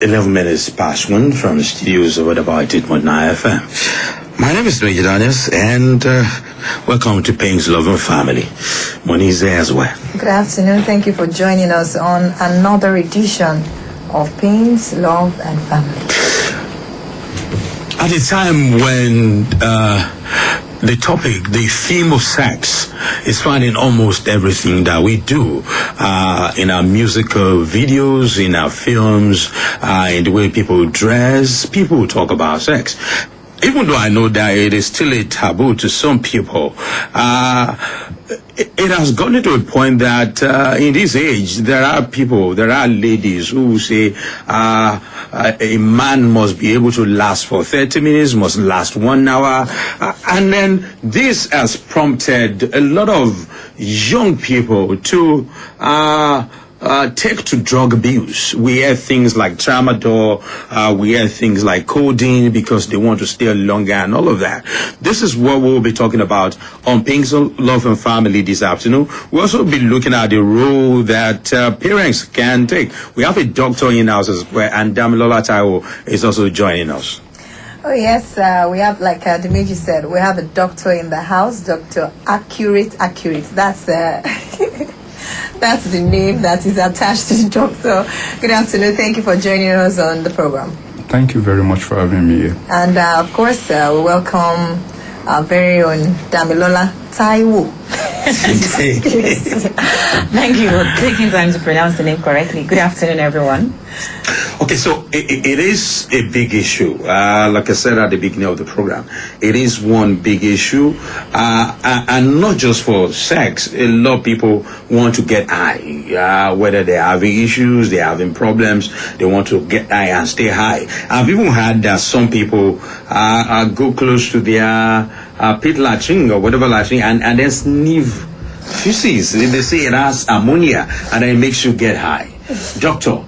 11 minutes past 1 from the studios of Wadabai 8.9 FM. My name is Major Daniels, and welcome to Payne's Love and Family. Moni's there as well. Good afternoon. Thank you for joining us on another edition of Payne's Love and Family. At a time when the topic, the theme of sex, is found in almost everything that we do, in our musical videos, in our films, in the way people dress, people talk about sex. Even though I know that it is still a taboo to some people, it has gotten to a point that in this age, there are ladies who say a man must be able to last for 30 minutes, must last 1 hour. And then this has prompted a lot of young people to take to drug abuse. We hear things like tramadol, we hear things like codeine because they want to stay longer and all of that. This is what we'll be talking about on Payne's Love and Family this afternoon. We'll also be looking at the role that parents can take. We have a doctor in house as well, and Damilola Taiwo is also joining us. Oh yes, we have, like Dimeji said, we have a doctor in the house, Dr. Accurate. That's that's the name that is attached to the doctor. Good afternoon. Thank you for joining us on the program. Thank you very much for having me here. And of course, we welcome our very own Damilola Taiwo. Thank you for taking time to pronounce the name correctly. Good afternoon, everyone. Okay, so it is a big issue. Like I said at the beginning of the program, it is one big issue, and not just for sex. A lot of people want to get high, whether they're having issues, they're having problems, they want to get high and stay high. I've even heard that some people go close to their pit latrine or whatever latrine and then sniff feces. They say it has ammonia and then it makes you get high. Doctor,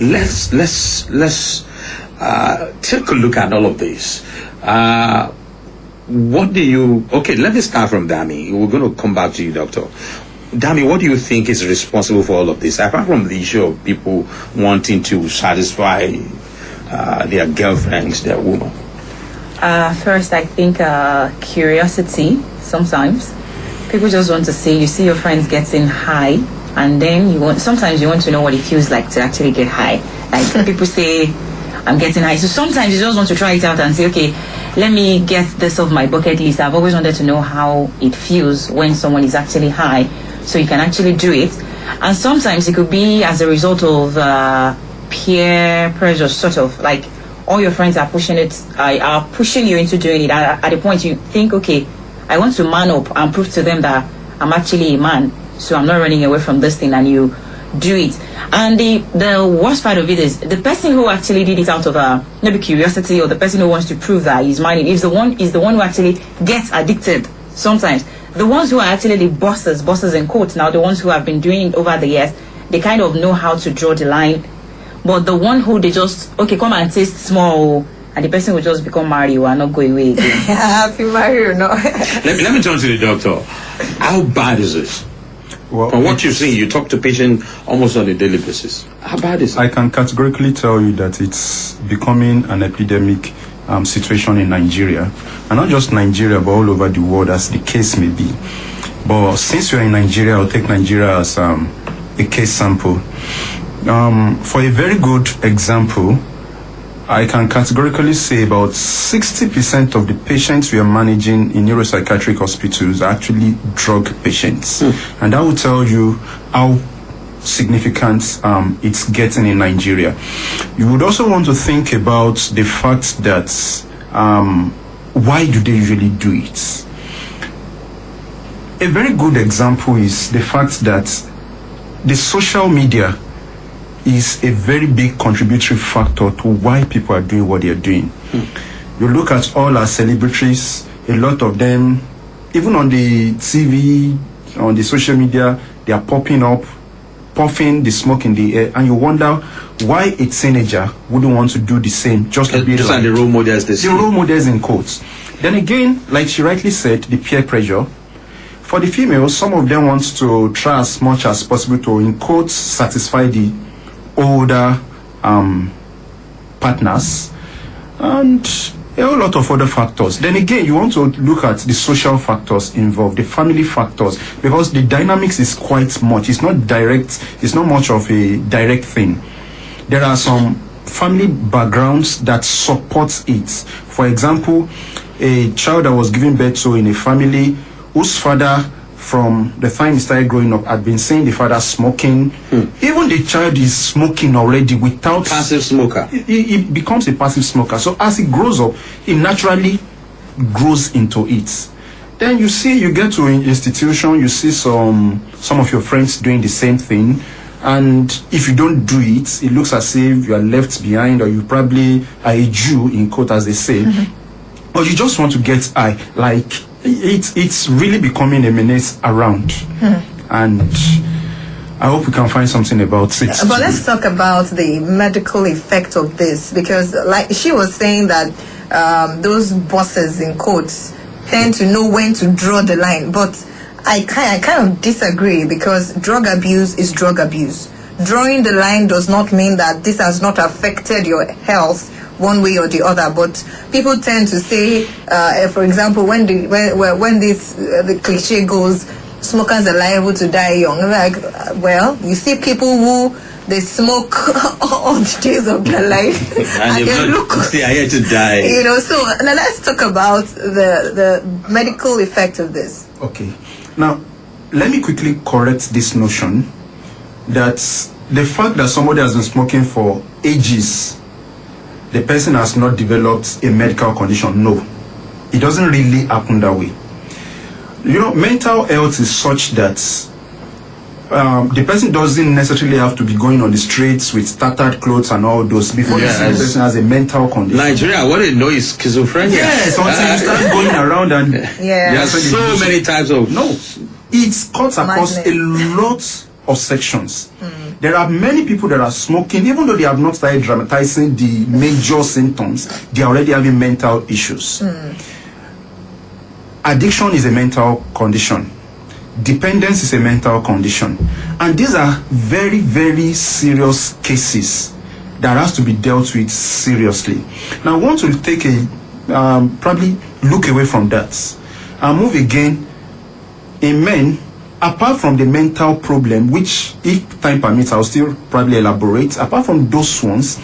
let's take a look at all of this. What do you... Okay, let me start from Dami. We're going to come back to you, Doctor. Dami, what do you think is responsible for all of this, apart from the issue of people wanting to satisfy their girlfriends, their woman? First, I think curiosity. Sometimes people just want to see. You see your friends getting high, and then sometimes you want to know what it feels like to actually get high. Like people say, I'm getting high. So sometimes you just want to try it out and say, okay, let me get this off my bucket list. I've always wanted to know how it feels when someone is actually high, so you can actually do it. And sometimes it could be as a result of peer pressure, sort of like all your friends are pushing you into doing it. At the point you think, okay, I want to man up and prove to them that I'm actually a man, so I'm not running away from this thing, and you do it. And the worst part of it is the person who actually did it out of maybe curiosity, or the person who wants to prove that he's minding, is the one who actually gets addicted. Sometimes the ones who are actually the bosses in quotes now, the ones who have been doing it over the years, they kind of know how to draw the line. But the one who they just, okay, come and taste small, and the person will just become Mario and not go away again. Happy Mario, no. let me turn to the doctor. How bad is this? Well, from what you've seen, you talk to patients almost on a daily basis. How bad is it? I can categorically tell you that it's becoming an epidemic situation in Nigeria. And not just Nigeria, but all over the world, as the case may be. But since you're in Nigeria, I'll take Nigeria as a case sample. For a very good example, I can categorically say about 60% of the patients we are managing in neuropsychiatric hospitals are actually drug patients. And that will tell you how significant it's getting in Nigeria. You would also want to think about the fact that why do they usually do it? A very good example is the fact that the social media is a very big contributory factor to why people are doing what they are doing. You look at all our celebrities, a lot of them, even on the TV, on the social media, they are popping up, puffing the smoke in the air, and you wonder why a teenager wouldn't want to do the same, just to be like the role models. The role models in quotes. Then again, like she rightly said, the peer pressure. For the females, some of them want to try as much as possible to, in quotes, satisfy the older partners, and a whole lot of other factors. Then again, you want to look at the social factors involved, the family factors, because the dynamics is quite much. It's not direct, it's not much of a direct thing. There are some family backgrounds that support it. For example, a child that was given birth to in a family whose father, from the time he started growing up, had been seeing the father smoking. Even the child is smoking already without... Passive smoker. He becomes a passive smoker. So as he grows up, he naturally grows into it. Then you see, you get to an institution, you see some of your friends doing the same thing. And if you don't do it, it looks as if you are left behind, or you probably are a Jew, in quote, as they say. Or you just want to get high. Like, it's really becoming a menace around. And I hope we can find something about it. But let's talk about the medical effect of this, because like she was saying that those bosses, in quotes, tend to know when to draw the line. But I kind of disagree, because drug abuse is drug abuse. Drawing the line does not mean that this has not affected your health one way or the other. But people tend to say, for example, when the cliche goes, smokers are liable to die young. Like, well, you see people who they smoke all the days of their life, and they are here to die. You know. So now let's talk about the medical effect of this. Okay. Now, let me quickly correct this notion that the fact that somebody has been smoking for ages, the person has not developed a medical condition. No, it doesn't really happen that way. You know, mental health is such that the person doesn't necessarily have to be going on the streets with tattered clothes and all those before you see the person has a mental condition. Nigeria, what they know is schizophrenia. Yes, until you start going around and Yeah. There are so many types of... No, it cuts across a lot of sections. There are many people that are smoking, even though they have not started dramatizing the major symptoms, they are already having mental issues. Addiction is a mental condition. Dependence is a mental condition. And these are very, very serious cases that has to be dealt with seriously. Now, I want to take a, probably look away from that and move again. In men, apart from the mental problem, which if time permits, I'll still probably elaborate, apart from those ones,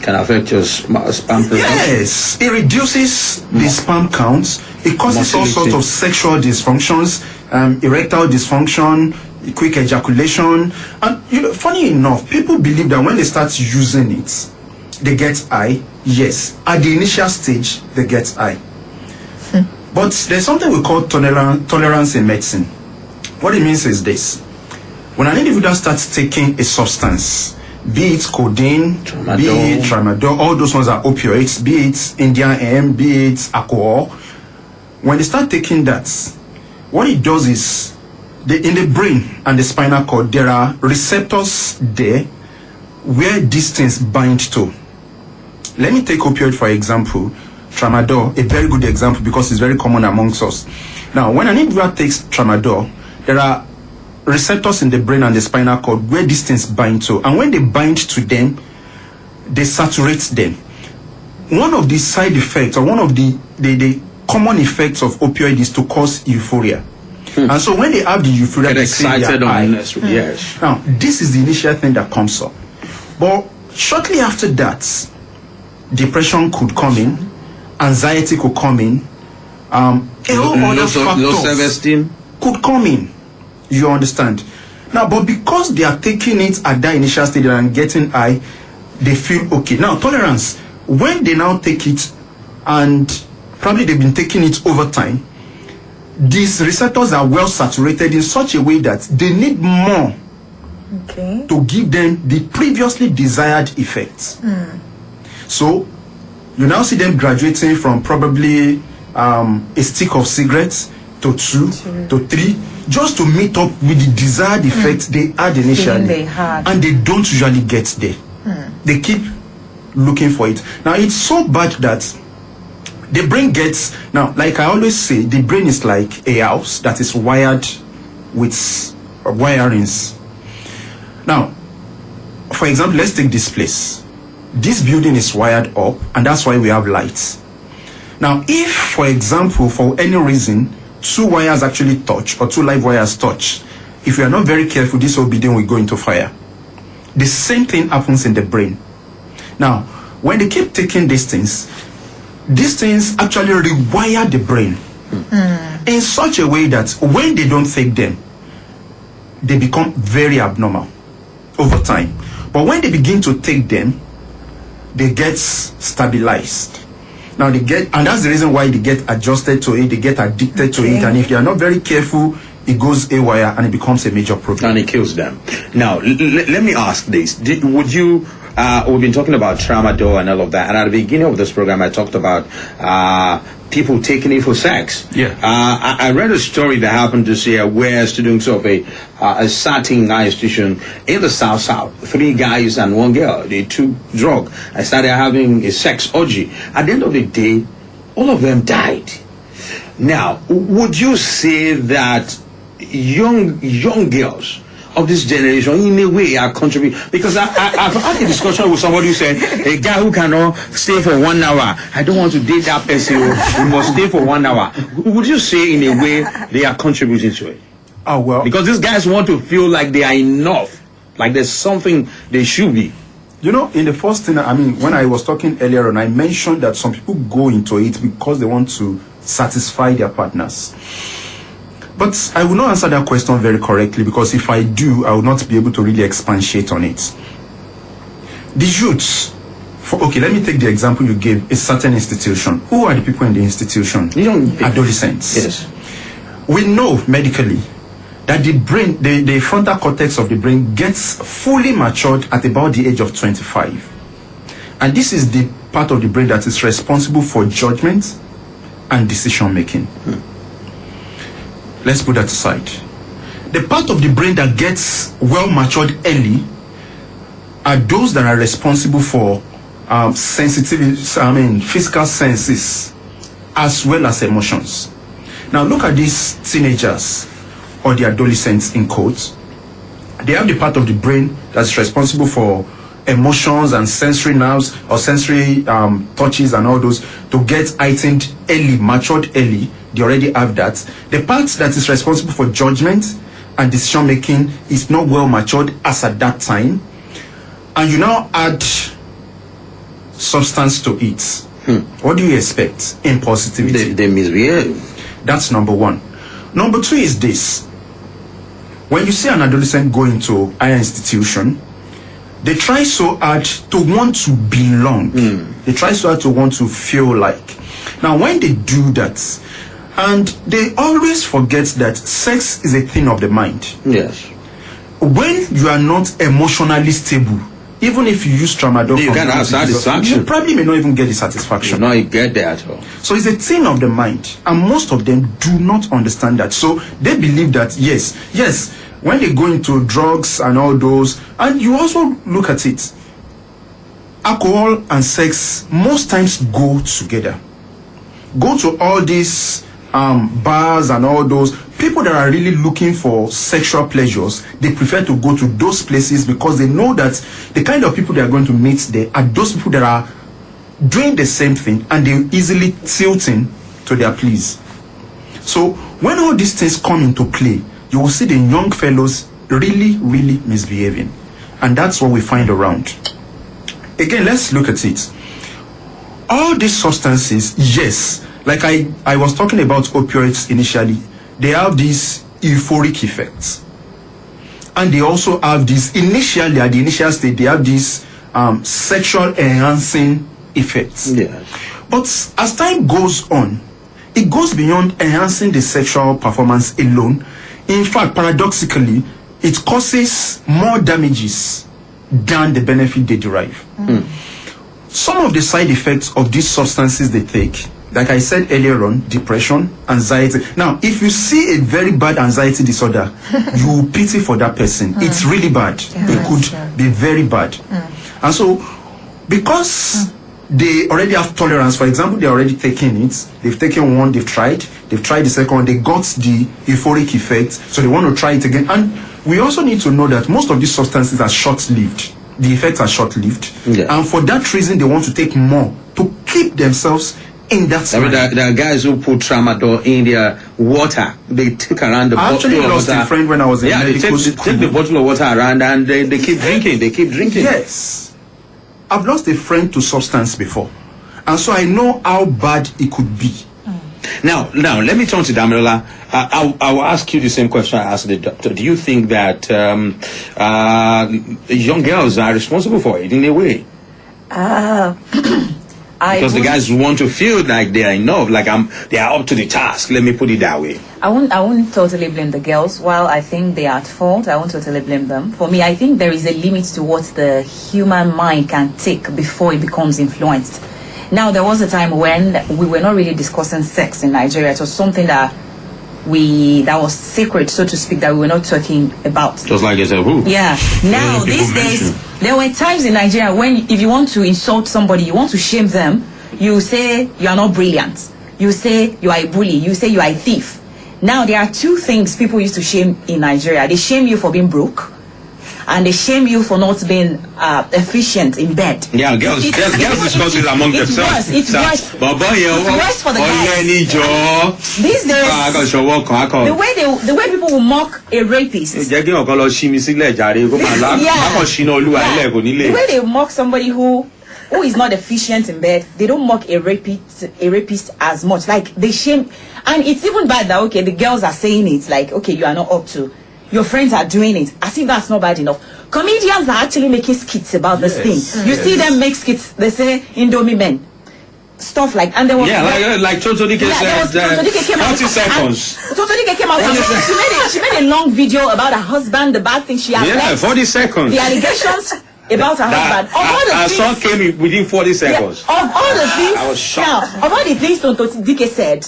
can affect your sperm count. Yes, it reduces the sperm counts. It causes all sorts of sexual dysfunctions, erectile dysfunction, quick ejaculation. And you know, funny enough, people believe that when they start using it, they get high. Yes, at the initial stage, they get high. But there's something we call tolerance in medicine. What it means is this: when an individual starts taking a substance, be it codeine, Tramadol, be it tramadol, all those ones are opioids, be it Indian M, be it alcohol. When they start taking that, what it does is, in the brain and the spinal cord, there are receptors there where these things bind to. Let me take opioid for example, tramadol, a very good example because it's very common amongst us. Now, when an individual takes tramadol, there are receptors in the brain and the spinal cord where these things bind to, and when they bind to them, they saturate them. One of the side effects, or one of the common effects of opioid is to cause euphoria. And so when they have the euphoria, Get they say excited they are high. on this. Yes. Now, this is the initial thing that comes up. But shortly after that, depression could come in, anxiety could come in, a whole other Low factors self-esteem could come in. You understand? Now, but because they are taking it at that initial stage and getting high, they feel okay. Now, tolerance, when they now take it, and probably they've been taking it over time, these receptors are well saturated in such a way that they need more to give them the previously desired effects. So, you now see them graduating from probably a stick of cigarettes to 2 to 3, just to meet up with the desired effects they had initially, and they don't usually get there. They keep looking for it. Now, it's so bad that the brain gets, now, like I always say, the brain is like a house that is wired with wirings. Now, for example, let's take this place. this building is wired up, and that's why we have lights. Now, if, for example, for any reason, two wires actually touch, or two live wires touch, if we are not very careful, this whole building will go into fire. The same thing happens in the brain. Now, when they keep taking these things actually rewire the brain in such a way that when they don't take them, they become very abnormal over time. But when they begin to take them, they get stabilized. Now and that's the reason why they get adjusted to it, they get addicted to it, and if they are not very careful, it goes haywire and it becomes a major problem. And it kills them. Now, let me ask this. Would you, we've been talking about tramadol and all of that, and at the beginning of this program, I talked about people taking it for sex. Yeah. I read a story that happened this year where students of a certain institution in the South, 3 guys and 1 girl, they took drug and started having a sex orgy. At the end of the day, all of them died. Now, would you say that young girls of this generation in a way are contributing? Because I've had a discussion with somebody who said a guy who cannot stay for 1 hour, I don't want to date that person, we must stay for 1 hour. Would you say in a way they are contributing to it? Oh, well, Because these guys want to feel like they are enough, like there's something they should be. you know, in the first thing, when I was talking earlier on, I mentioned that some people go into it because they want to satisfy their partners. But I will not answer that question very correctly, because if I do, I will not be able to really expatiate on it. The youths, okay, let me take the example you gave, a certain institution. Who are the people in the institution? Young people. Adolescents. Yes. We know medically that the brain, the frontal cortex of the brain gets fully matured at about the age of 25. And this is the part of the brain that is responsible for judgment and decision making. Let's put that aside. The part of the brain that gets well matured early are those that are responsible for physical senses as well as emotions. Now look at these teenagers or the adolescents in quotes. They have the part of the brain that's responsible for emotions and sensory nerves or sensory touches and all those to get heightened early, matured early. They already have that. The part that is responsible for judgment and decision making is not well matured as at that time. And you now add substance to it. What do you expect? Impulsivity. They misbehave. That's number one. Number two is this. When you see an adolescent go into higher institution, they try so hard to want to belong. They try so hard to want to feel like. Now, when they do that, and they always forget that sex is a thing of the mind. Yes. When you are not emotionally stable, even if you use tramadol, You can't have satisfaction. you probably may not even get the satisfaction. No, you get there at all. So it's a thing of the mind, and most of them do not understand that. So they believe that yes, when they go into drugs and all those, and you also look at it, alcohol and sex most times go together. Go to all these bars and all those people that are really looking for sexual pleasures. They prefer to go to those places because they know that the kind of people they are going to meet there are those people that are doing the same thing, and they're easily tilting to their pleas. So when all these things come into play, you will see the young fellows really misbehaving, and that's what we find around. Again, let's look at it. All these substances, yes, like I was talking about opioids initially, they have these euphoric effects. And they also have this, initially, at the initial stage, they have these sexual enhancing effects. Yeah. But as time goes on, it goes beyond enhancing the sexual performance alone. In fact, paradoxically, it causes more damages than the benefit they derive. Some of the side effects of these substances they take, like I said earlier on, depression, anxiety. Now, if you see a very bad anxiety disorder, you will pity for that person. It's really bad. It could be very bad. And so, because they already have tolerance, for example, they're already taking it, they've taken one, they've tried the second one, they got the euphoric effect, so they want to try it again. And we also need to know that most of these substances are short-lived. the effects are short-lived, Yeah. and for that reason, they want to take more to keep themselves in that. I mean, there are guys who put tramadol in their water. They take around the I bottle actually of lost water. a friend when I was in Yeah, they medical take school. the bottle of water around and they keep drinking. They keep drinking. Yes, I've lost a friend to substance before, and so I know how bad it could be. Now, let me turn to Damilola. I will ask you the same question I asked the doctor. Do you think that young girls are responsible for it in a way? Because the guys want to feel like they are enough, like they are up to the task. Let me put it that way. I won't totally blame the girls. While I think they are at fault, I won't totally blame them. For me, I think there is a limit to what the human mind can take before it becomes influenced. Now, there was a time when we were not really discussing sex in Nigeria. It was something that was sacred, so to speak, that we were not talking about. Just like it's a who. Yeah. Now, People these days, mention. there were times in Nigeria when if you want to insult somebody, you want to shame them, you say you are not brilliant. You say you are a bully. You say you are a thief. Now, there are two things people used to shame in Nigeria. They shame you for being broke, and they shame you for not being efficient in bed. Yeah, girls discuss it among themselves. It's worse. But boy, It's worse for the guys. These days, the way people will mock a rapist. The way they mock somebody who is not efficient in bed, they don't mock a rapist as much. Like they shame, and it's even bad that okay, the girls are saying it like okay, you are not up to. Your friends are doing it. I think that's not bad enough. Comedians are actually making skits about this thing. You see them make skits. They say Indomie men, stuff like. And there was like Totodike said, 40 seconds. Totodike came out. She made a long video about her husband, the bad things she had. Yeah, 40 seconds. The allegations about her husband. Of all the her things, son came in within 40 seconds. of all the things, I was shocked. Now, of all the things Totodike said.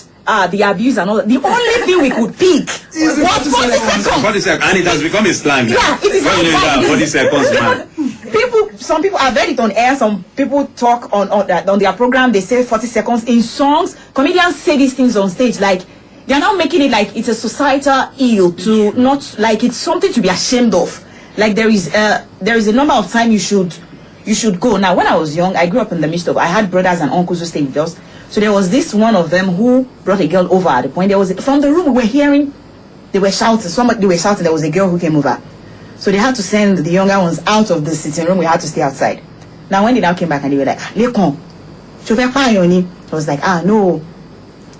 The abuse and all that. The only thing we could pick was 40 seconds. 40 seconds, and it has become a slang. Yeah, it is When you know 40 seconds, man. Some people have heard it on air. Some people talk on their program. They say 40 seconds in songs. Comedians say these things on stage. Like they are now making it like it's a societal ill to not like it's something to be ashamed of. Like there is a number of time you should go. Now, when I was young, I grew up in the midst of. I had brothers and uncles who stayed with us. So there was this one of them who brought a girl over at the point. There was from the room we were hearing, they were shouting. They were shouting. There was a girl who came over. So they had to send the younger ones out of the sitting room. We had to stay outside. Now when they now came back and they were like, Lekon, I was like, no.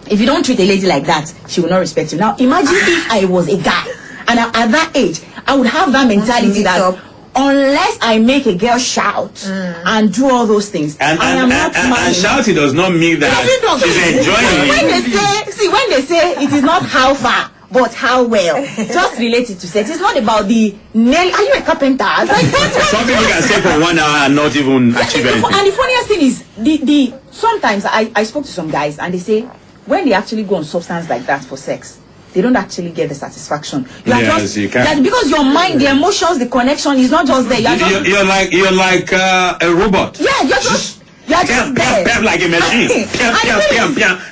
If you don't treat a lady like that, she will not respect you. Now imagine if I was a guy and at that age, I would have that mentality that unless I make a girl shout and do all those things, I am not man. And shouting does not mean that she's enjoying it. When they say it is not how far, but how well, just relate it to sex. It's not about the nail. Are you a carpenter? Like, some people can say for 1 hour and not even achieve anything. And the funniest thing is, the sometimes I spoke to some guys and they say when they actually go on substance like that for sex, they don't actually get the satisfaction. You can't. Because your mind, the emotions, the connection is not just there. You're like a robot. Yeah, you're just there. Like a machine.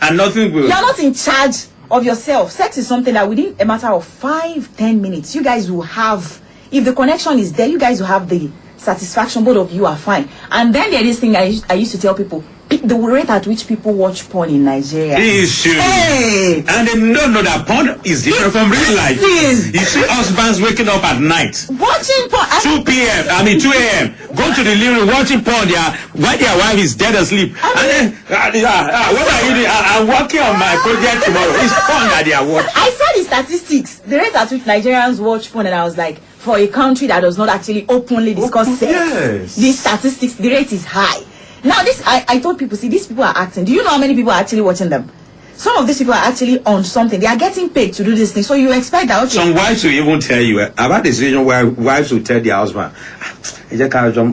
And nothing will. You're not in charge of yourself. Sex is something that within a matter of 5-10 minutes, you guys will have. If the connection is there, you guys will have the satisfaction. Both of you are fine. And then there is this thing I used to tell people. The rate at which people watch porn in Nigeria. Hey. And they don't know that porn is different from real life. You see husbands waking up at night. Watching porn. 2 a.m. Go to the living room watching porn while their wife is dead asleep. And then, what are you doing? I'm working on my project tomorrow. It's porn that they are watching. I saw the statistics. The rate at which Nigerians watch porn, and I was like, for a country that does not actually openly discuss sex, these statistics, the rate is high. Now I told people, see, these people are acting. Do you know how many people are actually watching them? Some of these people are actually on something. They are getting paid to do this thing. So you expect that, okay. Some wives will even tell you about the situation where wives will tell their husband,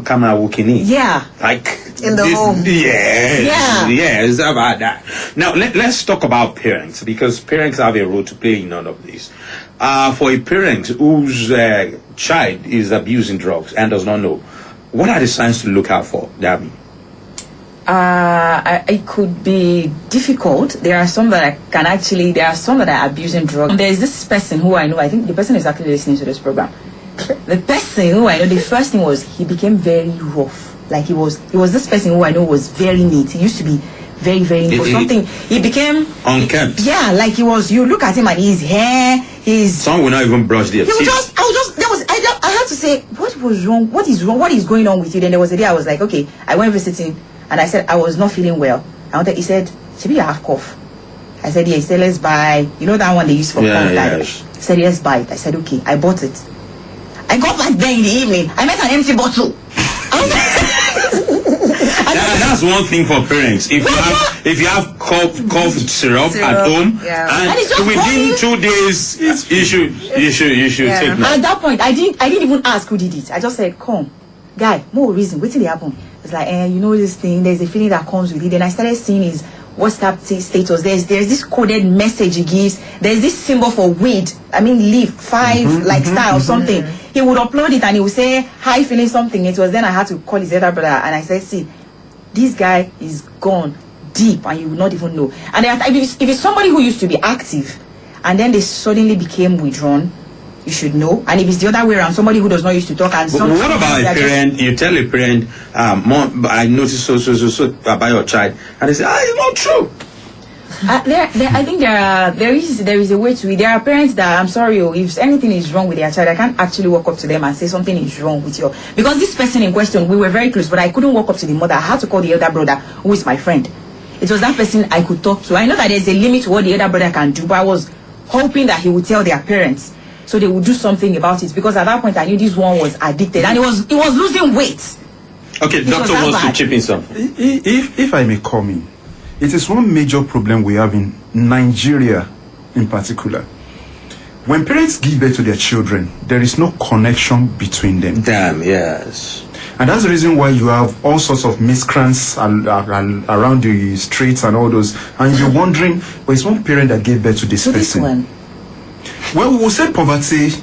come out walking in. Yeah. Like in the home. Yes, about that. Now let's talk about parents, because parents have a role to play in all of this. For a parent whose child is abusing drugs and does not know, what are the signs to look out for, Dabi? It could be difficult. There are some that are abusing drugs. There is this person who I know, I think the person is actually listening to this program. the person who I know, the first thing was he became very rough. Like he was this person who I know was very neat. He used to be very, very neat. For something, he became unkempt. Yeah, like he was. You look at him and his hair, his. Some will not even brush their teeth. I had to say, what was wrong? What is wrong? What is going on with you? Then there was a day I was like, okay, I went visiting, and I said I was not feeling well. He said, "Should you have cough?" I said, "Yeah." He said, "Let's buy." You know that one they use for cough. He said, "Let's buy it." I said, "Okay." I bought it. I got back there in the evening. I met an empty bottle. That's one thing for parents. If you have cough syrup at home, and within 2 days you should take that. At that point, I didn't even ask who did it. I just said, "Come, guy, more reason. Wait till it happen." It's like, you know this thing. There's a feeling that comes with it. Then I started seeing his WhatsApp status. There's this coded message he gives. There's this symbol for weed. I mean, leaf 5 like star or something. He would upload it and he would say, "Hi, feeling something." It was then I had to call his elder brother and I said, "See, this guy is gone deep and you will not even know." And then if it's somebody who used to be active and then they suddenly became withdrawn, you should know. And if it's the other way around, somebody who does not used to talk and what about a parent? You tell a parent, "Mom, I noticed so about your child," and they say, "It's not true." I think there is a way to it. There are parents that, I'm sorry, if anything is wrong with their child, I can't actually walk up to them and say something is wrong with you, because this person in question, we were very close, but I couldn't walk up to the mother. I had to call the elder brother, who is my friend. It was that person I could talk to. I know that there's a limit to what the elder brother can do, but I was hoping that he would tell their parents so they would do something about it, because at that point I knew this one was addicted and it was losing weight. Okay, the doctor wants to chip in something. If I may come in, it is one major problem we have in Nigeria in particular. When parents give birth to their children, there is no connection between them. Damn, yes. And that's the reason why you have all sorts of miscreants around the streets and all those. And you're wondering, well, it's one parent that gave birth to this person. One. Well, we will say poverty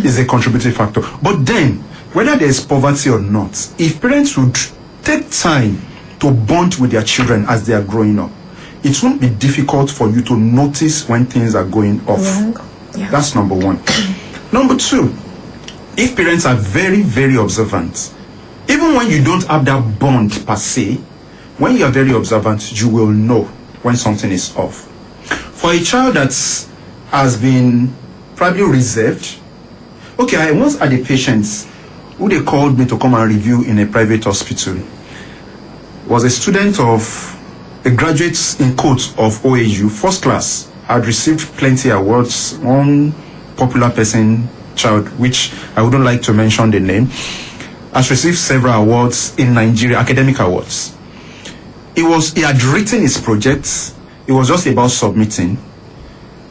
is a contributing factor. But then, whether there is poverty or not, if parents would take time to bond with their children as they are growing up, it won't be difficult for you to notice when things are going off. Yeah. That's number one. Number two, if parents are very, very observant, even when you don't have that bond per se, when you are very observant, you will know when something is off. For a child that has been probably reserved, okay, I once had a patient who they called me to come and review in a private hospital. Was a student of a graduate in quotes of OAU, first class, had received plenty awards. One popular person, child, which I wouldn't like to mention the name, has received several awards in Nigeria, academic awards. He had written his project. It was just about submitting.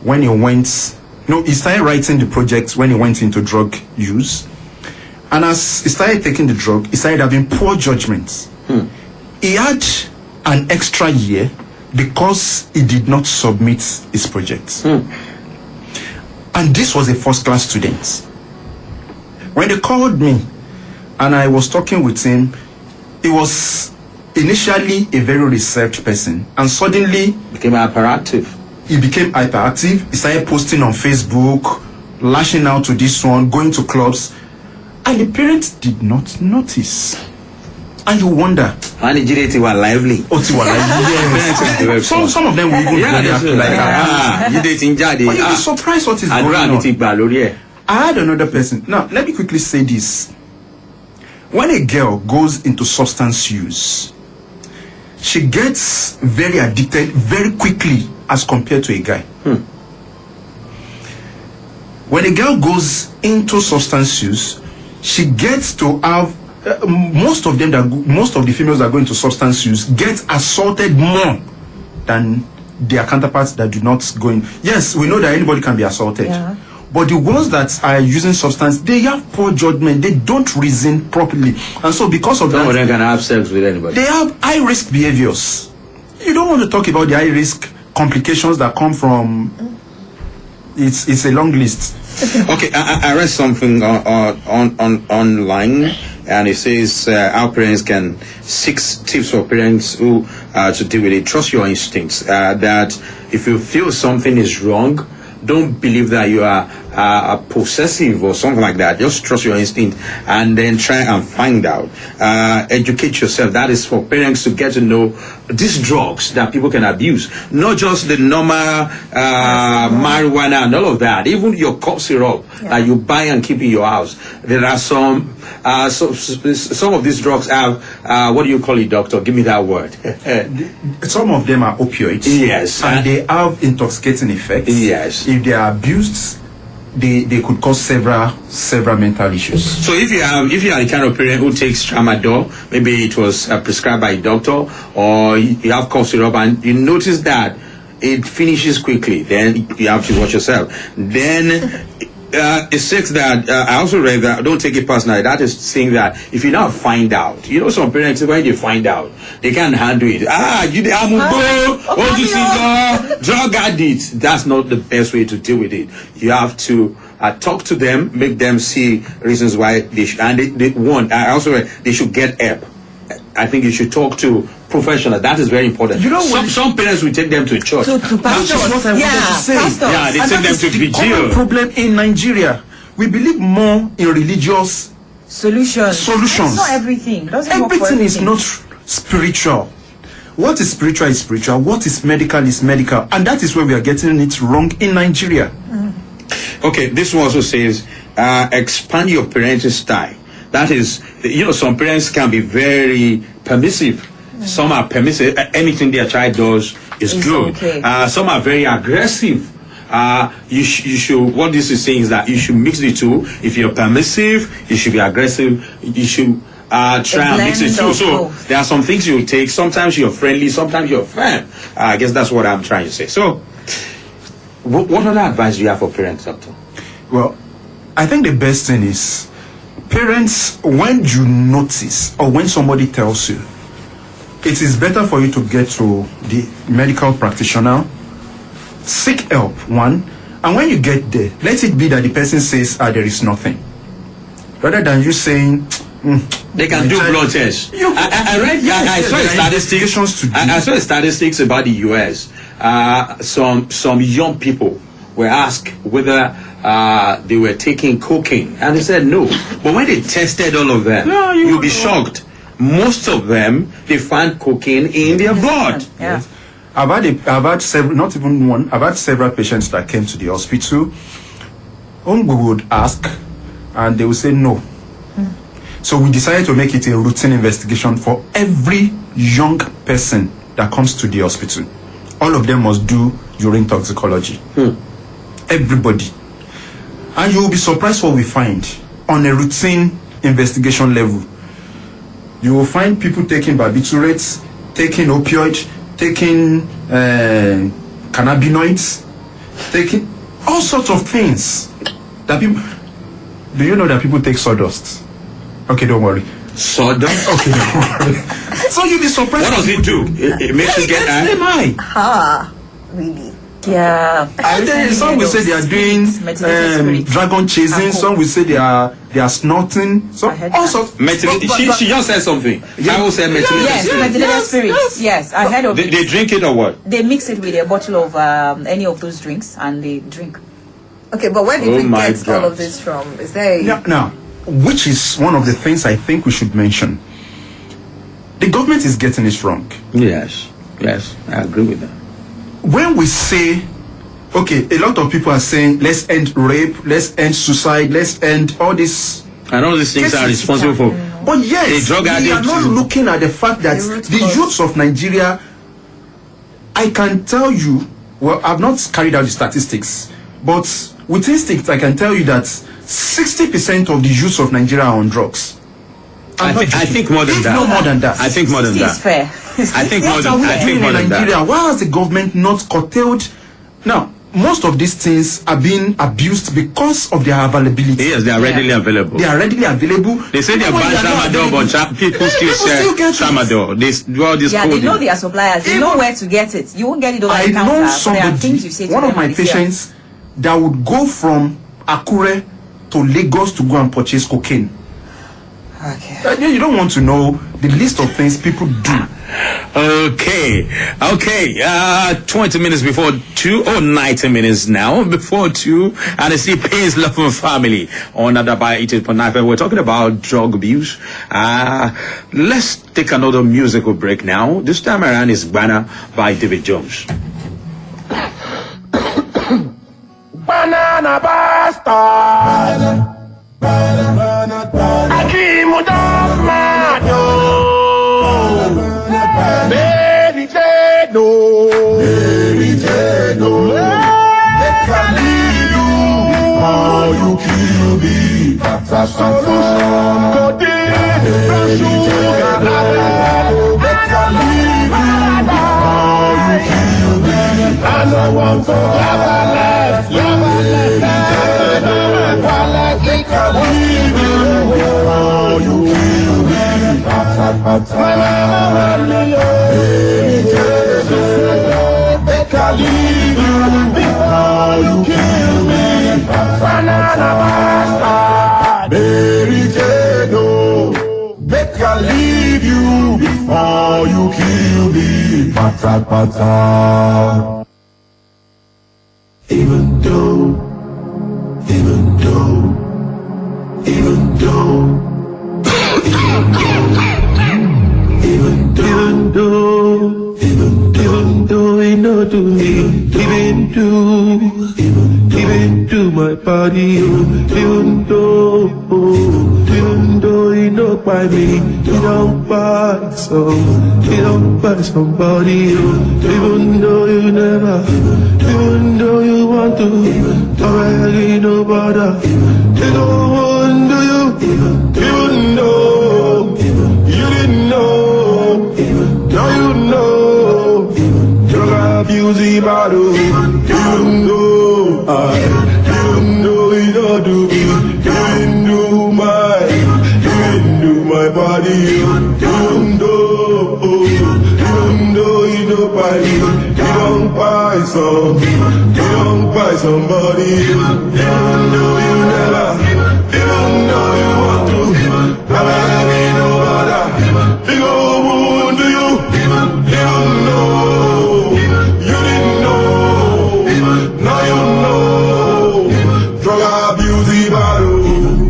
When he started writing the project when he went into drug use. And as he started taking the drug, he started having poor judgment. He had an extra year because he did not submit his project. And this was a first-class student. When they called me and I was talking with him, he was initially a very reserved person and suddenly became hyperactive. He became hyperactive. He started posting on Facebook, lashing out to this one, going to clubs, and the parents did not notice. And you wonder. And the GDT were lively. Oh, they were lively. Some of them will even react like that. But you'll be surprised what is going on. I had another person. Now, let me quickly say this. When a girl goes into substance use, she gets very addicted very quickly as compared to a guy. When a girl goes into substance use, she gets to have most of the females that go into substance use get assaulted more than their counterparts that do not go in. Yes, we know that anybody can be assaulted. Yeah. But the ones that are using substance, they have poor judgment. They don't reason properly. And so because of that, some of them can have sex with anybody. They have high-risk behaviors. You don't want to talk about the high-risk complications that come from... It's a long list. Okay, I read something online, and it says our parents can 6 tips for parents who to deal with it. Trust your instincts. That if you feel something is wrong, don't believe that you are possessive or something like that, just trust your instinct and then try and find out. Educate yourself. That is for parents to get to know these drugs that people can abuse, not just the normal marijuana and all of that. Even your cough syrup that you buy and keep in your house. There are some of these drugs have what do you call it, doctor? Give me that word. Some of them are opioids. Yes. And they have intoxicating effects. Yes. If they are abused, they could cause several mental issues. So if you are the kind of parent who takes tramadol, maybe it was prescribed by a doctor, or you have cough syrup and you notice that it finishes quickly, then you have to watch yourself. Then it says that I also read that, don't take it personally, that is saying that if you now find out, some parents, when they find out, they can't handle it. Drug addict. That's not the best way to deal with it. You have to talk to them, make them see reasons why they should, and they want. I also read they should get help. I think you should talk to professionals. That is very important. Some parents will take them to church. That's what I wanted to say. Yeah, they take them to the vigil. common problem in Nigeria. We believe more in religious Solutions. Solutions. It's not everything. It doesn't work for everything is everything. not spiritual. What is spiritual is spiritual. What is medical is medical. And that is where we are getting it wrong in Nigeria. Okay, this one also says, expand your parenting style. That is, some parents can be very permissive. Some are permissive. Anything their child does is It's good. okay. Some are very aggressive. You should, what this is saying is that you should mix the two. If you're permissive, you should be aggressive. You should try and mix it blend too. of So both. there are some things you take. Sometimes you're friendly, sometimes you're firm. I guess that's what I'm trying to say. So, what other advice do you have for parents, doctor? Well, I think the best thing is parents, when you notice or when somebody tells you, it is better for you to get to the medical practitioner, seek help, one, and when you get there, let it be that the person says, there is nothing. Rather than you saying, They can do blood tests. I saw the statistics about the US. Some young people were asked whether they were taking cocaine, and they said no. But when they tested all of them, you'll be shocked. Most of them, they found cocaine in their blood. Yeah. I've had several, not even one, I've had several patients that came to the hospital whom we would ask and they would say no. So we decided to make it a routine investigation for every young person that comes to the hospital. All of them must do urine toxicology. Everybody. And you will be surprised what we find on a routine investigation level. You will find people taking barbiturates, taking opioid, taking cannabinoids, taking all sorts of things that people. Do you know that people take sawdust? Okay, don't worry. Sawdust? Okay, don't worry. So you'll be surprised. What does it do? It makes you get them high. high. Really? Yeah. And then some will say they are doing Methylated spirit. dragon chasing. Alcohol. Some will say they are snorting. So I heard all that. sorts. She just said something. I will say methylated Yes, spirit. methylated spirit. Yes, I heard of They it. drink it or what? They mix it with a bottle of any of those drinks and they drink. Okay, but where did Oh we my get all God. of this from? Is there Now, which is one of the things I think we should mention. The government is getting it wrong. Yes, I agree with that. When we say, okay, a lot of people are saying, let's end rape, let's end suicide, let's end all this. And all these things are Cases. responsible for. But yes, The drug we are addict not too. looking at the fact that The root the cause. youths of Nigeria, I can tell you, well, I've not carried out the statistics, but with instinct, I can tell you that 60% of the youths of Nigeria are on drugs. I think more than If that. no more than that. I think more than It's that. fair. I think more What than are we I think doing more in than Nigeria? that. Why has the government not curtailed? Now, most of these things are being abused because of their availability. Yes, they are readily available. They are readily available. They say they're Even when banned they are not tramadol, but available, people still still sell get it. tramadol. They do all this Yeah, they coding. know their suppliers. They know where to get it. You won't get it over I the counter. know But there are somebody, things you say to one them of my and they sell. patients, that would go from Akure to Lagos to go and purchase cocaine. Okay. You don't want to know the list of things people do Okay. 20 minutes before 2, or 90 minutes now before 2, and it's the Pains Love and Family on Adaba 88.9. We're talking about drug abuse. Let's take another musical break now. This time around is Banner by David Jones. Banana bastard. Akimu Damado. Mary Jane, they can leave you or you kill me. Solution, codeine, brown sugar, they can leave you or you kill me. I don't want to have a life, they can leave you or you kill me. My mama, they can leave you before you kill me. Banana bastard, Mary Jane, they can leave you before you kill me. Pata. Even though we know to me, even to my body, even though you know by me, you don't buy somebody, even though you never, even though you want to, already know bother, they don't want to you, even though you didn't know, now you know. Abuse battle, even though you don't do me, even do my body, even though you don't buy me, you don't buy somebody, even though you never, even though you want to, I ain't no other, they go wound you, even though.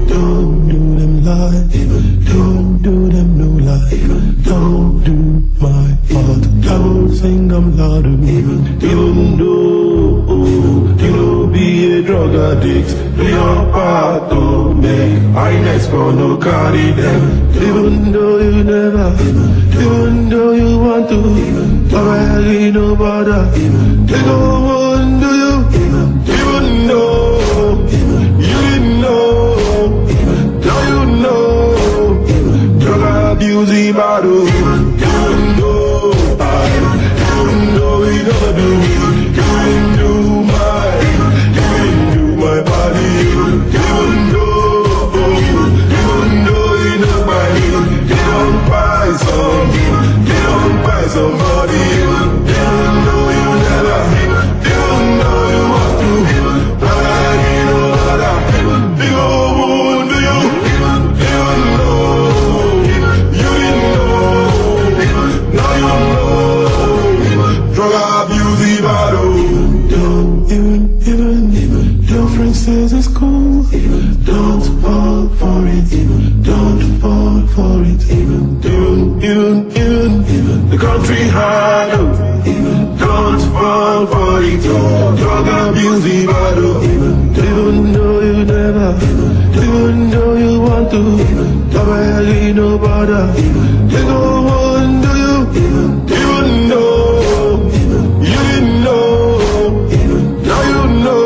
Don't do them lie, don't do them no lie, don't do my part. Don't think I'm loud even though you be a drug addict. Your part don't make I next gonna carry them. Even though you never, even though you want to, already know bother. They don't want to you, even though. You didn't know, now you know. Drug abuse battle, even though we don't do it, you didn't do my body, even though you know my name, they don't buy somebody, even though you never, even though you want to. Your friend says it's cool. Don't fall for it. Don't fall for it. Even the country hard. Don't fall for it. Drug abuse battle. Even though you never, even though you want to, already know bother. They don't want to you, even though you didn't know. Now you know.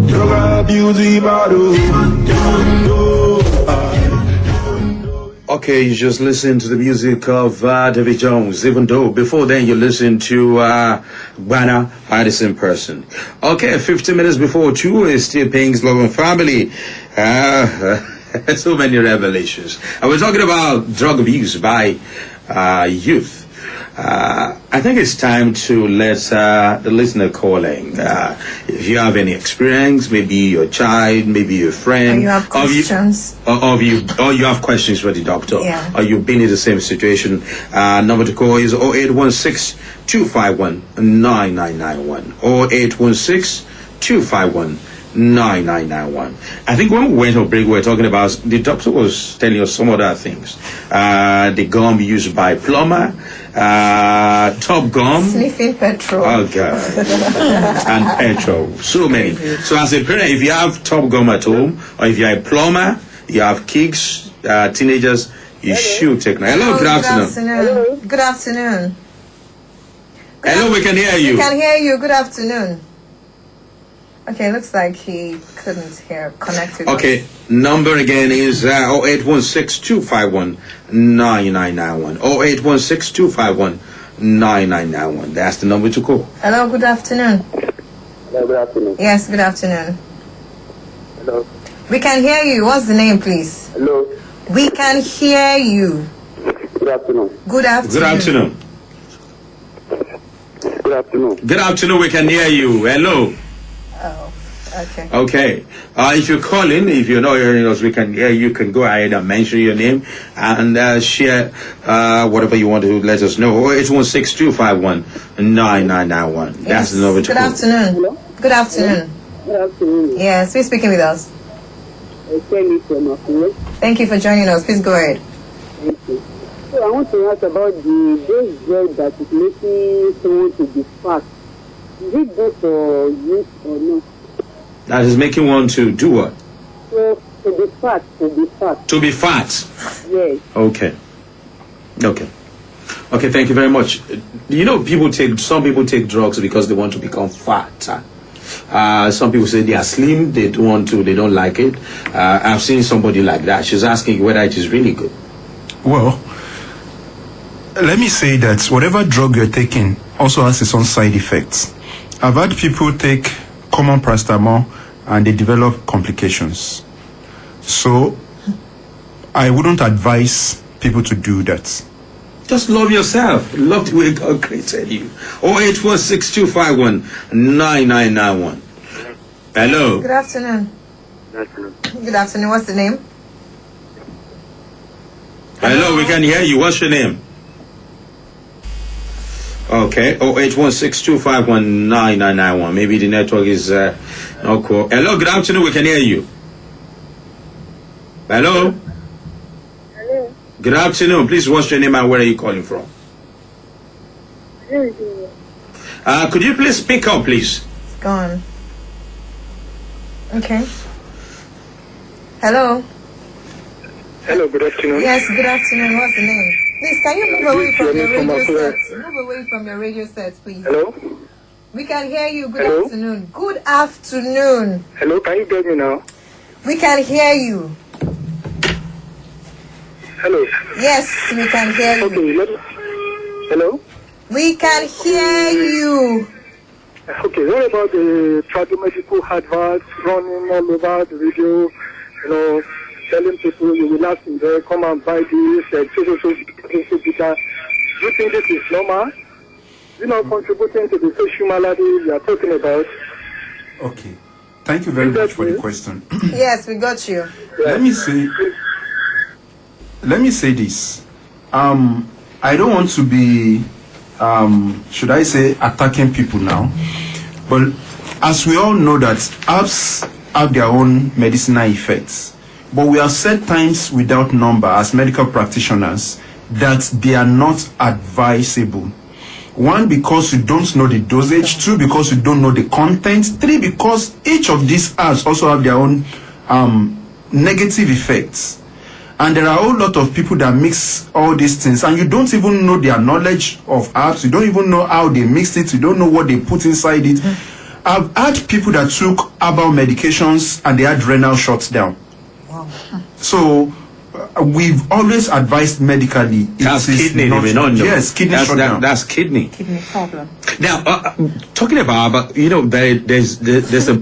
Drug abuse battle. Okay, you just listen to the music of David Jones, even though before then you listen to Banner Addison Person. Okay, 15 minutes before 2 is still Pains Love and Family. So many revelations. And we're talking about drug abuse by youth. I think it's time to let the listener call in. If you have any experience, maybe your child, maybe your friend, Or you have questions. or you have questions for the doctor, Yeah. or you've been in the same situation. Number to call is 0816-251-9991. 0816-251-9991. I think when we went on break, we were talking about, the doctor was telling us some other things. The gum used by plumber, top gum. Sniffing petrol. Oh God. And petrol. So many. So as a parent, if you have top gum at home, or if you're a plumber, you have kids, teenagers, you should take them. Hello, good afternoon. Good afternoon. Hello, we can hear We you. can hear you. Good afternoon. Okay, looks like he couldn't connect with us. Okay, number again is 0816-251-9991. 0816-251-9991. That's the number to call. Hello, good afternoon. Hello, good afternoon. Yes, good afternoon. Hello. We can hear you. What's the name, please? Hello. We can hear you. Good afternoon. Good afternoon. Good afternoon. Good afternoon. Good afternoon, we can hear you. Hello. Oh, okay. Okay. If you're calling, if you're not hearing us, we can hear you. Can go ahead and mention your name and share whatever you want to let us know. 0816-251-9991. That's the number to Good call. afternoon. Hello. Good afternoon. Good afternoon. Yes, who's speaking with us? Kelly from Akure. Thank you for joining us. Please go ahead. Thank you. So I want to ask about this drug that is making someone to be fat. Is it good for youth or not? That is making one to do what? So to be fat. To be fat. Yes. Okay. Okay. Okay, thank you very much. You know, some people take drugs because they want to become fat. Some people say they are slim, they don't like it. I've seen somebody like that. She's asking whether it is really good. Well, let me say that whatever drug you're taking also has its own side effects. I've had people take common paracetamol and they develop complications. So I wouldn't advise people to do that. Just love yourself. Love the way God created you. 0816-251-9991. Hello. Good afternoon. Good afternoon. Good afternoon. What's the name? Hello, we can hear you. What's your name? Okay, 0816-251-9991. Maybe the network is not cool. Hello, good afternoon. We can hear you. Hello. Hello. Good afternoon. Please, what's your name and where are you calling from? Could you please speak up, please? It's gone. Okay. Hello. Hello, good afternoon. Yes, good afternoon. What's the name? Please, can you move away from your radio set? Move away from your radio set, please. Hello. We can hear you. Good Hello? afternoon. Good afternoon. Hello, can you get me now? We can hear you. Hello. Yes, we can hear you. Okay, hello. We can hear you. Okay, what about the tradomedical adverts running all over the radio, telling people you will not in there, come and buy this, do you think this is normal? Contributing to the social malady you are talking about? Okay. Thank you very much for the question. Yes, we got you. Let me say this. I don't want to be should I say attacking people now, but as we all know that herbs have their own medicinal effects, but we have said times without number as medical practitioners that they are not advisable. One, because you don't know the dosage. Two, because you don't know the content. Three, because each of these herbs also have their own negative effects. And there are a whole lot of people that mix all these things, and you don't even know their knowledge of herbs. You don't even know how they mixed it. You don't know what they put inside it. I've had people that took herbal medications and they had renal shutdown. Wow. So we've always advised medically. That's it is kidney. not- They may not know. Yes, kidney shutdown. That's kidney. Kidney problem. Now, talking about there's a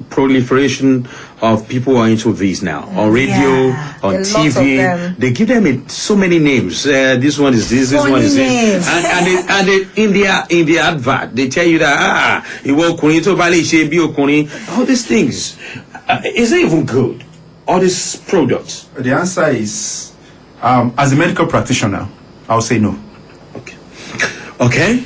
proliferation of people who are into these now on radio, Yeah. on A lot of TV. them. They give them so many names. This one is this. This one is Funny this. names. And in the advert, they tell you that ìwọ ọkùnrin tó bá lè ṣe bí ọkùnrin, all these things. Is it even good? All these products. The answer is, as a medical practitioner, I'll say no. Okay.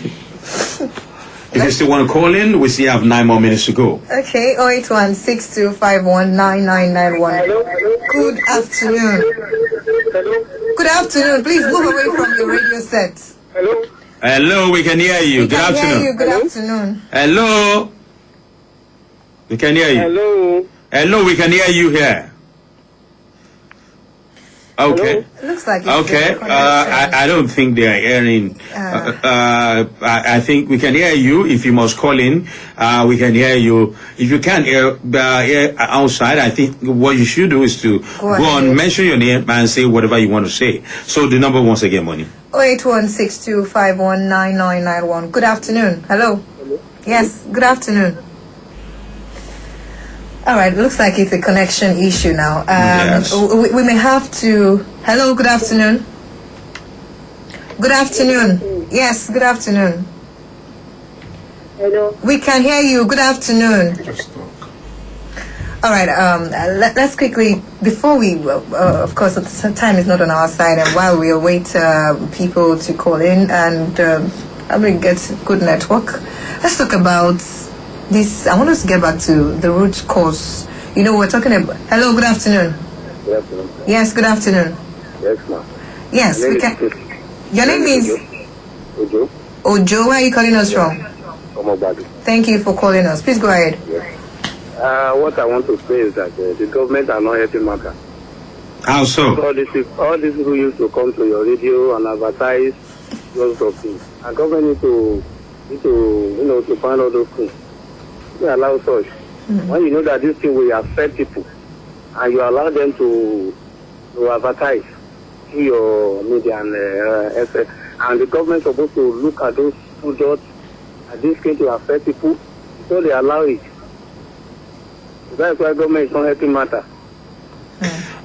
If you still want to call in, we still have 9 more minutes to go. Okay, 08162519991. Good afternoon. Good afternoon. Please move away from your radio set. Hello? Hello, we can hear you. We Good can hear afternoon. you. Good afternoon. Hello. We can hear you. Hello? Hello, we can hear you here. Okay. It looks like it's Okay. a connection. I don't think they are hearing. I think we can hear you. If you must call in, we can hear you. If you can't hear outside, I think what you should do is to go on, ahead. mention your name and say whatever you want to say. So the number once again, Money. 08162519991. Good afternoon. Hello. Yes, good afternoon. All right, looks like it's a connection issue now. Yes. We may have to. Hello, good afternoon. Good afternoon. Yes, good afternoon. Hello. We can hear you. Good afternoon. All right. Let's quickly, before we, of course, the time is not on our side, and while we await people to call in and I mean get good network, let's talk about this. I want us to get back to the root cause. You know, we're talking about. Hello. Good afternoon. Good afternoon. Yes. Good afternoon. Yes, ma'am. Yes, we can. Your name is Ojo. Ojo. Where are you calling us from? Omobadi. Thank you for calling us. Please go ahead. What I want to say is that the government are not helping matter. How so? All these people used to come to your radio and advertise lots of things. And government need to to find all those things. You allow such. When you know that this thing will affect people, and you allow them to advertise through your media and and the government is supposed to look at those products and this going to affect people, so they allow it. That's why government is not helping matter.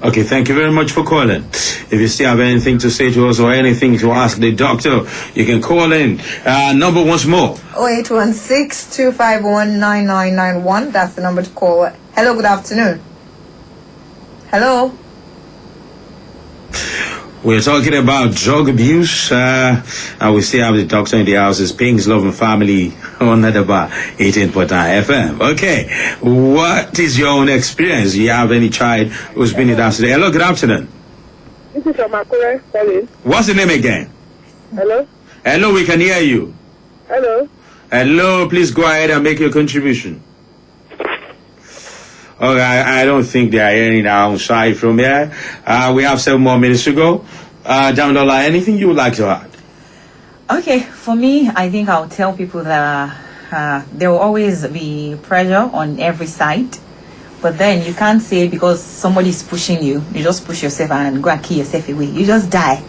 Okay, thank you very much for calling. If you still have anything to say to us or anything to ask the doctor, you can call in. Number once more. 0816-251-9991. That's the number to call. Hello, good afternoon. Hello. We're talking about drug abuse, and we still have the doctor in the house. It's Pink's Love and Family on Nadaba 18.9 FM. Okay, what is your own experience? Do you have any child who's been in that today? Hello, good afternoon. This is Omakure calling. What's the name again? Hello? Hello, we can hear you. Hello? Hello, please go ahead and make your contribution. Okay, I don't think they are hearing our own side from here. We have 7 more minutes to go. Damilola, anything you would like to add? Okay, for me, I think I'll tell people that there will always be pressure on every side. But then you can't say because somebody's pushing you, you just push yourself and go and kill yourself away. You just die.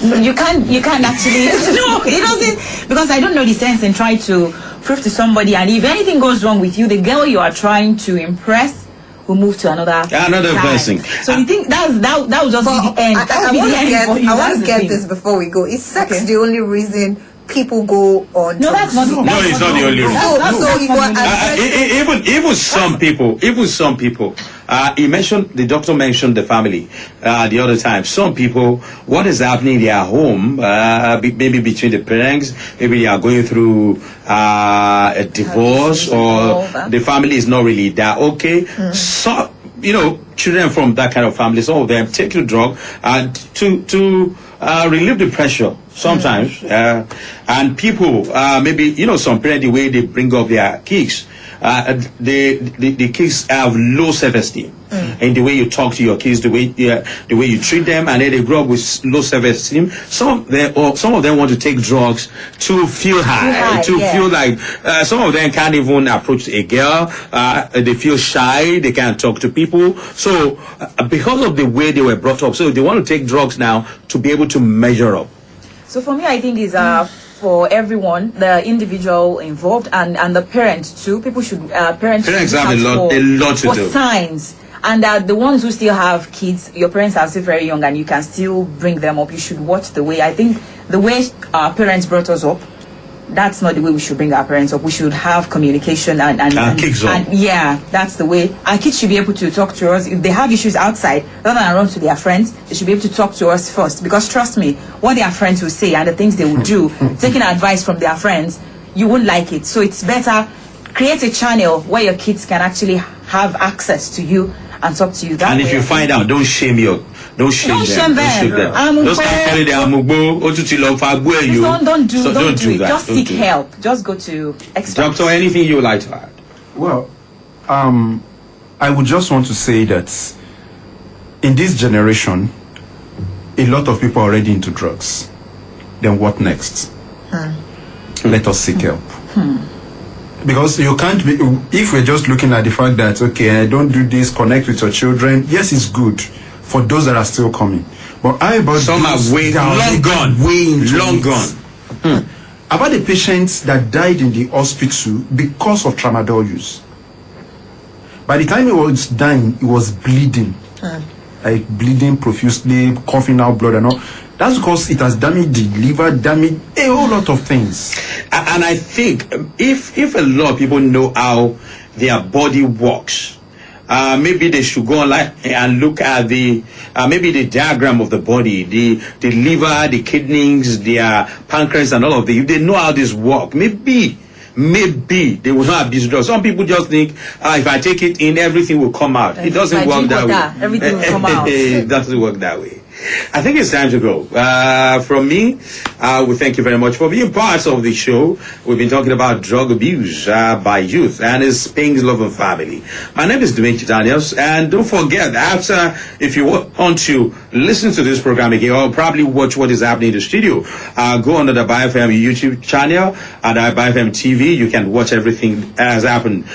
You can't actually, no, it doesn't, because I don't know the sense in trying to prove to somebody, and if anything goes wrong with you, the girl you are trying to impress will move to another guy. person. So you think that will just be the end? That will be the end for you. I That's want to the get thing. this before we go. Is sex Okay. the only reason people go on? No, that's not. No, it's not the only reason. So you are Even some people, the doctor mentioned the family the other time. Some people, what is happening in their home, maybe between the parents, maybe they are going through a divorce, or the family is not really that okay. So, children from that kind of family, some of them take the drug to relieve the pressure sometimes. And people, maybe, some parents, the way they bring up their kids, the kids have low self-esteem. And the way you talk to your kids, the way you treat them, and then they grow up with low self-esteem. Some of them want to take drugs to feel high, feel like some of them can't even approach a girl. They feel shy. They can't talk to people. So because of the way they were brought up, so they want to take drugs now to be able to measure up. So for me, I think is for everyone, the individual involved and the parents too. People should parents should have a lot to for do. signs. And the ones who still have kids, your parents are still very young and you can still bring them up. You should watch the way. I think the way our parents brought us up, that's not the way we should bring our parents up. We should have communication and yeah, that's the way. Our kids should be able to talk to us. If they have issues outside, rather than run to their friends, they should be able to talk to us first. Because trust me, what their friends will say and the things they will do, taking advice from their friends, you won't like it. So it's better, create a channel where your kids can actually have access to you and talk to you that and way. if you find out, don't shame them. Don't shame them. Don't carry them. Don't do it. Just seek help. Just go to experts. Doctor, anything you would like to add? Well, I would just want to say that in this generation, a lot of people are already into drugs. Then what next? Let us seek help. Because you can't be, if we're just looking at the fact that, okay, don't do this, connect with your children, yes, it's good for those that are still coming. But how about some are long gone. About the patients that died in the hospital because of tramadol use. By the time he was dying, he was bleeding. Like bleeding profusely, coughing out blood and all. That's because it has damaged the liver, damaged a whole lot of things. And I think if a lot of people know how their body works, maybe they should go online and look at the maybe the diagram of the body, the liver, the kidneys, their pancreas, and all of that. If they know how this works, maybe they will not abuse drugs. Some people just think if I take it in, everything will come out. It doesn't work that way. Everything will come out. It doesn't work that way. I think it's time to go. From me, we thank you very much for being part of the show. We've been talking about drug abuse by youth and its Ping's Love and Family. My name is Dimitri Daniels, and don't forget, after, if you want to listen to this program again or probably watch what is happening in the studio, go on to the BioFM YouTube channel and BioFM TV. You can watch everything that has happened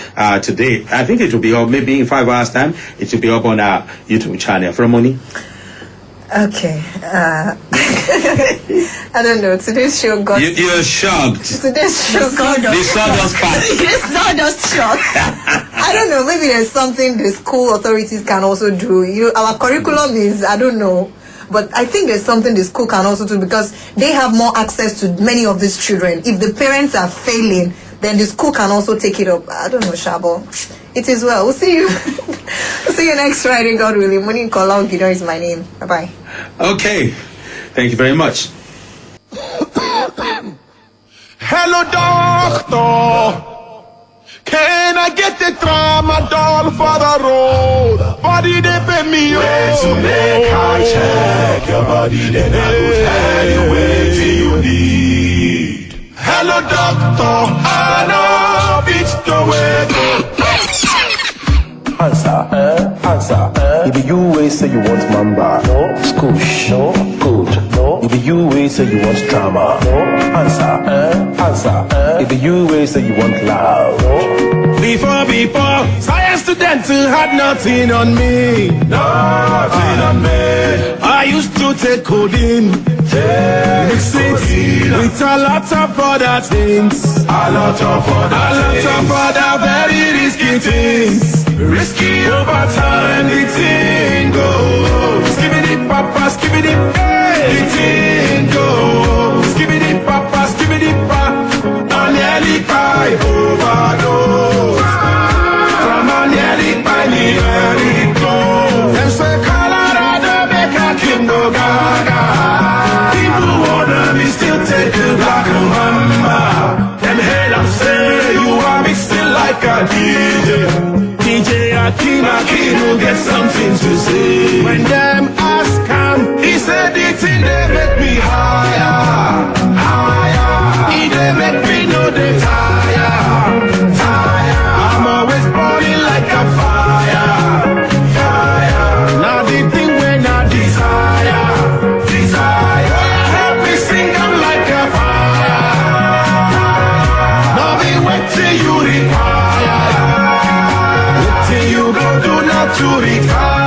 today. I think it will be up maybe in 5 hours' time. It will be up on our YouTube channel. From Moni. Okay. I don't know. Today's show got... You're shocked. Today's show got... The sawdust part. The sawdust shot. I don't know. Maybe there's something the school authorities can also do. Our curriculum is, I don't know. But I think there's something the school can also do because they have more access to many of these children. If the parents are failing, then the school can also take it up. I don't know, Shabo. It is well. We'll see you. We'll see you next Friday, God willing. Moni Kola Gido is my name. Bye-bye. Okay. Thank you very much. Hello, doctor. Can I get the tramadol for the road? Body they pay me Where to make I check your body, then I will tell you where you need. Hello, doctor. I know it's the way. Answer. If you way say you want mamba, no. Scoosh, no. Good, no. If you way say you want drama, no. Answer. If you way say you want loud, no. Before, science students had nothing on me. Nothing on me. I used to take codeine, mix it with a lot of other things. A lot of other very risky things. Risky over time, the thing goes. Skibbity papa, skibbity hey. The thing goes. Skibbity papa, skibbity papa. I nearly cry overdose. From a nearly by me, where it goes. Them say Colorado make a king go gaga. People wanna me still take the black mama. Them hell I'm say you are mixing like a DJ. DJ Akino get something to say. When them ask him, he said the thing they make me higher. He they make me know they tire. I'm to retire.